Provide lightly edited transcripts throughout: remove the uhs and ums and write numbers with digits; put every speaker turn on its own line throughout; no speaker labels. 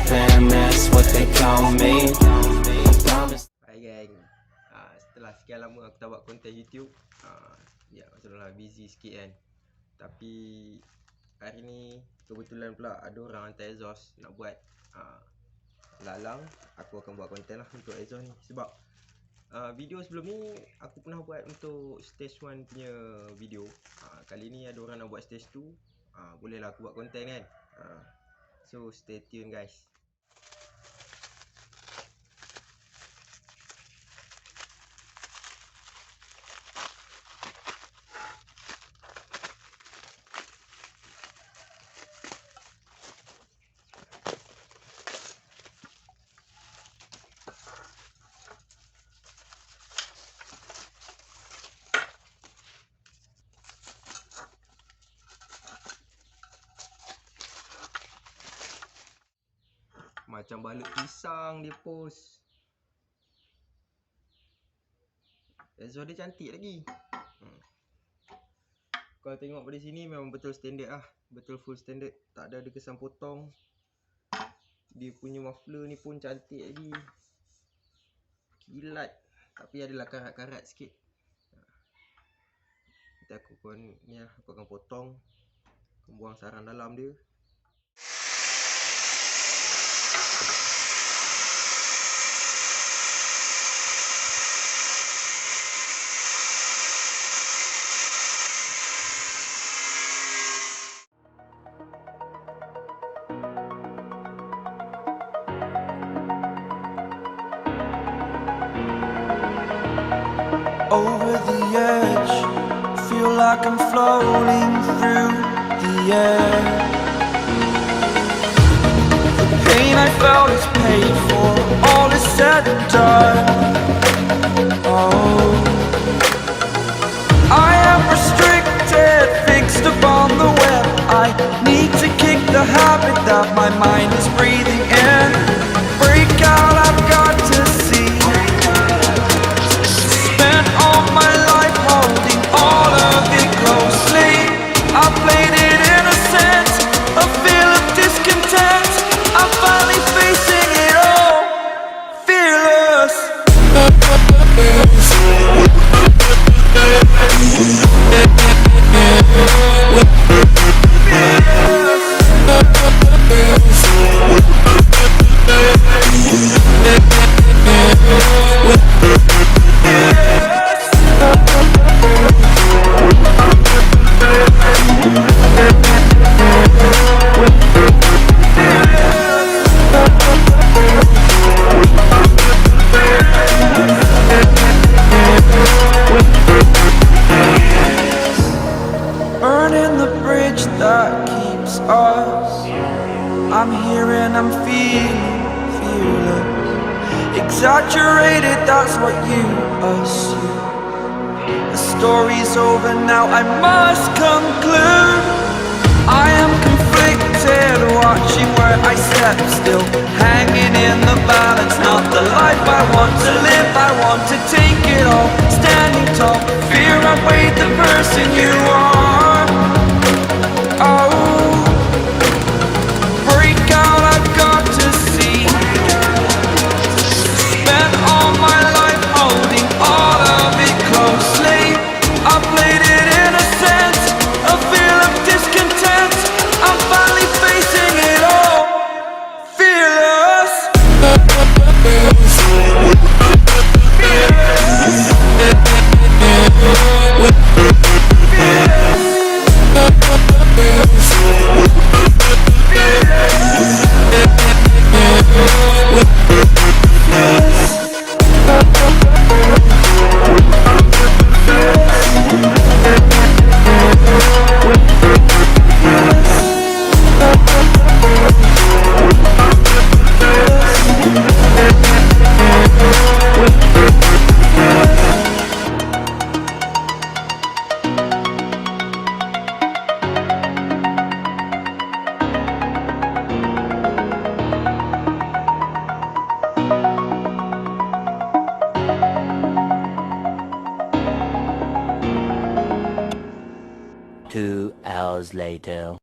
fam, that's what they call me.
Hai gang, setelah sekian lama aku tak buat konten YouTube, ya maksudnya busy sikit kan. Tapi hari ni kebetulan pula ada orang hantar ekzos nak buat lalang. Aku akan buat konten lah untuk ekzos ni. Sebab video sebelum ni aku pernah buat untuk stage 1 punya video. Kali ni ada orang nak buat stage 2, bolehlah aku buat konten kan. So stay tune guys. Macam balut pisang dia post. Ekzos dia cantik lagi. Kalau tengok pada sini memang betul standard lah. Betul full standard. Tak ada kesan potong. Dia punya muffler ni pun cantik lagi. Kilat. Tapi adalah karat-karat sikit. Nanti aku akan potong. Aku buang sarang dalam dia.
Over the edge, feel like I'm floating through the air. The pain I felt is paid for, all is said and done. Oh, I am restricted, fixed upon the web. I need to kick the habit that my mind is breathing in. Break out, I've got to see. All my life holding all of it closely. I played it innocent, a feel of discontent. I'm finally facing it all, fearless. Burning the bridge that keeps us. I'm here and I'm feeling fearless. Exaggerated, that's what you assume. The story's over now, I must conclude. I am conflicted, watching where I step still, hanging in the balance. Not the life I want to live, I want to take it all. Standing tall, fear outweighed the person you are. Oh, break out, I've got to see. Spent all my life holding all of it closely. I played it innocent, a feel of discontent. I'm finally facing it all, fearless.
Two hours later.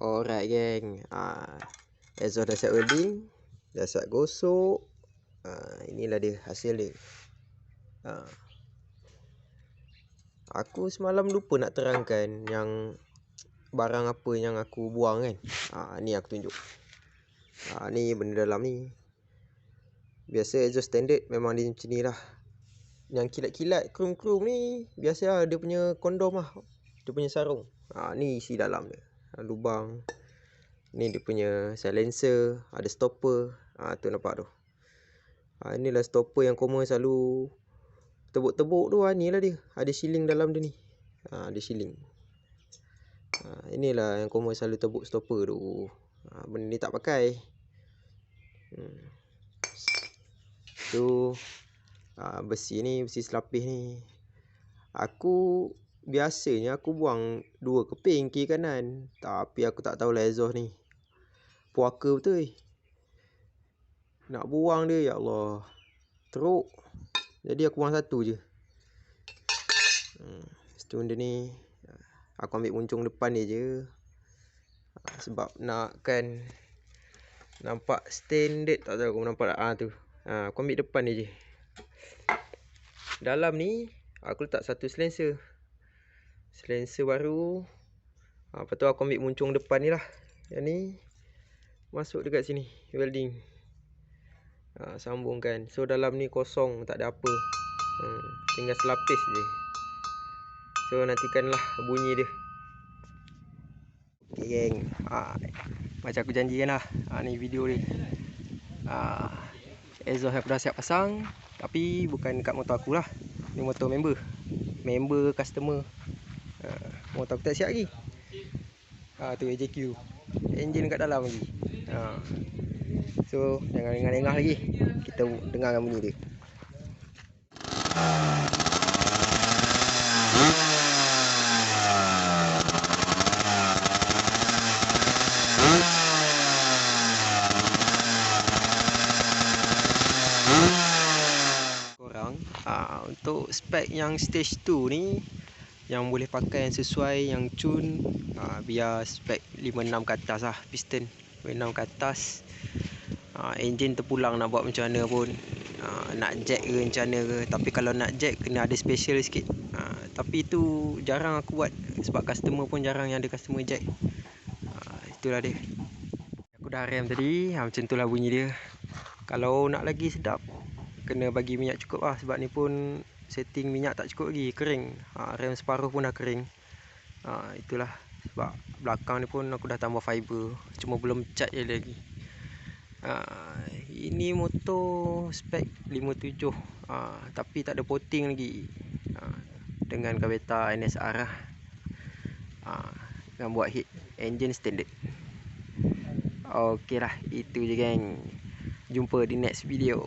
Alright geng, Exhaust dah siap welding, dah siap gosok. Inilah dia hasil dia. Aku semalam lupa nak terangkan yang barang apa yang aku buang kan. Ni aku tunjuk. Ni benda dalam ni. Biasa exhaust standard memang dia macam ni lah. Yang kilat-kilat krum-krum ni biasa lah, dia punya kondom lah. Dia punya sarung. Ni isi dalam dia. Lubang. Ni dia punya silencer. Ada stopper. Tu nampak tu. Inilah stopper yang common selalu tebuk-tebuk tu. Ni lah dia. Ada shilling dalam dia ni. Ada shilling. Inilah yang common selalu tebuk stopper tu. Benda ni tak pakai. Tu besi ni, besi selapis ni. Aku biasanya aku buang 2 keping kiri kanan. Tapi aku tak tahulah exhaust ni puaka betul. Nak buang dia, ya Allah, teruk. Jadi aku buang 1 je. Lepas tu benda ni aku ambil muncung depan dia je. Sebab nakkan nampak standard. Tak tahu aku nampak tak. Tu aku ambil depan dia je. Dalam ni aku letak 1 silencer. Silencer baru. Lepas tu aku ambil muncung depan ni lah. Yang ni masuk dekat sini, welding. Sambungkan. So dalam ni kosong, tak ada apa. Tinggal selapis je. So nantikanlah bunyi dia. Okay geng, macam aku janjikan lah. Ni video dia. Exhaust aku dah siap pasang. Tapi bukan kat motor aku lah. Ni motor member. Member customer. Motor aku tak siap lagi. Tu AJQ. Engine kat dalam lagi. So jangan lengah-lengah lagi. Kita dengarkan bunyi dia. Untuk spek yang stage 2 ni, yang boleh pakai yang sesuai, yang tune, biar spek 56 ke atas lah. Piston 56 ke atas. Engine terpulang nak buat macam mana pun. Nak jack ke macam mana ke. Tapi kalau nak jack kena ada special sikit. Tapi itu jarang aku buat. Sebab customer pun jarang yang ada customer jack. Itulah dia. Aku dah rem tadi. Macam itulah bunyi dia. Kalau nak lagi sedap, kena bagi minyak cukup lah. Sebab ni pun setting minyak tak cukup lagi. Kering. Rem separuh pun dah kering. Itulah. Sebab belakang ni pun aku dah tambah fiber. Cuma belum cat je lagi. Ini motor spek 57. Tapi tak ada potting lagi. Dengan carburetor NSR lah. Dengan buat heat. Engine standard. Okey lah. Itu je geng. Jumpa di next video.